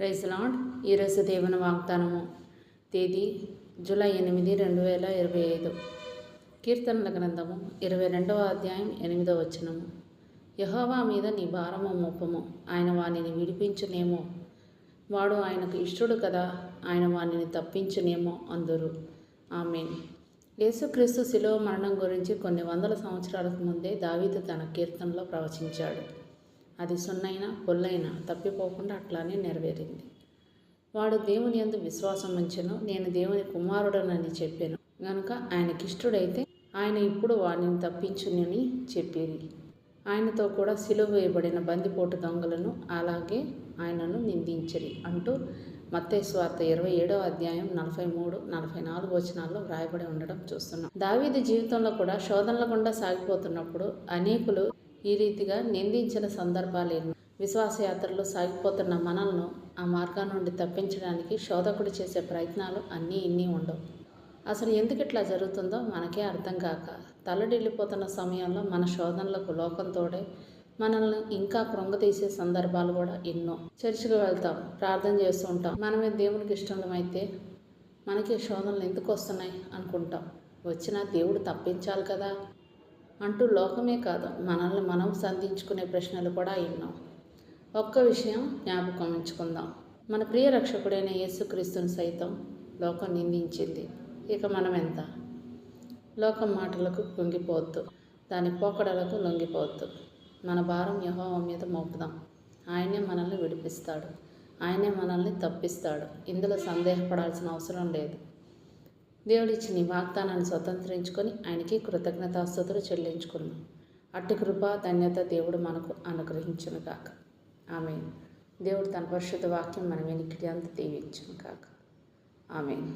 Praise lord. ఈరోజు దేవుని వాగ్దానము తేదీ జూలై 8, 2025. కీర్తనల గ్రంథము 22వ అధ్యాయం 8వ వచనము. యెహోవా మీద నీ భారము మోపము, ఆయన వానిని విడిపించునేమో. వాడు ఆయనకు ఇష్టడు కదా, ఆయన వానిని తప్పించునేమో అందురు. ఆమేన్. యేసుక్రీస్తు శిలువ మరణం గురించి కొన్ని వందల సంవత్సరాలకు ముందే దావీదు తన కీర్తనలో ప్రవచించాడు. అది సున్నైనా పొల్లైనా తప్పిపోకుండా అట్లానే నెరవేరింది. వాడు దేవుని యందు విశ్వాసం ఉంచెను, నేను దేవుని కుమారుడనని చెప్పాను గనుక ఆయనకిష్టుడైతే ఆయన ఇప్పుడు వాడిని తప్పించునని చెప్పిరి. ఆయనతో కూడా సిలువ వేయబడిన బందిపోటు దొంగలను అలాగే ఆయనను నిందించిరి అంటూ మత్తయి సువార్త 27వ అధ్యాయం 43, 44 వచనాల్లో వ్రాయబడి ఉండడం చూస్తున్నాం. దావీదు జీవితంలో కూడా శోధనల గుండా సాగిపోతున్నప్పుడు అనేకులు ఈ రీతిగా నిందించిన సందర్భాలు ఎన్నో. విశ్వాసయాత్రలో సాగిపోతున్న మనల్ని ఆ మార్గం నుండి తప్పించడానికి శోధకుడు చేసే ప్రయత్నాలు అన్నీ ఇన్ని ఉండవు. అసలు ఎందుకు ఇట్లా జరుగుతుందో మనకే అర్థం కాక తల్లడిల్లిపోతున్న సమయంలో మన శోధనలకు లోకంతోడే మనల్ని ఇంకా కృంగతీసే సందర్భాలు కూడా ఎన్నో. చర్చికి వెళ్తాం, ప్రార్థన చేస్తూ ఉంటాం. మనమే దేవునికి ఇష్టమైతే మనకి శోధనలు ఎందుకు వస్తున్నాయి అనుకుంటాం. వచ్చినా దేవుడు తప్పించాలి కదా అంటూ లోకమే కాదు మనల్ని మనం సంధించుకునే ప్రశ్నలు కూడా ఎన్నో. ఒక్క విషయం జ్ఞాపకం ఉంచుకుందాం. మన ప్రియ రక్షకుడైన యేసుక్రీస్తుని సైతం లోకం నిందించింది. ఇక మనం ఎంత? లోకం మాటలకు లొంగిపోవద్దు, దాని పోకడలకు లొంగిపోవద్దు. మన భారం యెహోవా మీద మోపుదాం. ఆయనే మనల్ని విడిపిస్తాడు, ఆయనే మనల్ని తప్పిస్తాడు. ఇందులో సందేహపడాల్సిన అవసరం లేదు. దేవుడిచ్చిన ఈ వాగ్దానాన్ని స్వతంత్రించుకొని ఆయనకి కృతజ్ఞతాస్తుతులు చెల్లించుకున్నాం. అట్టి కృప ధన్యత దేవుడు మనకు అనుగ్రహించును కాక. ఆమేన్. దేవుడు తన పరిశుద్ధ వాక్యం మన వెనుకటి అంత దీవించును కాక. ఆమేన్.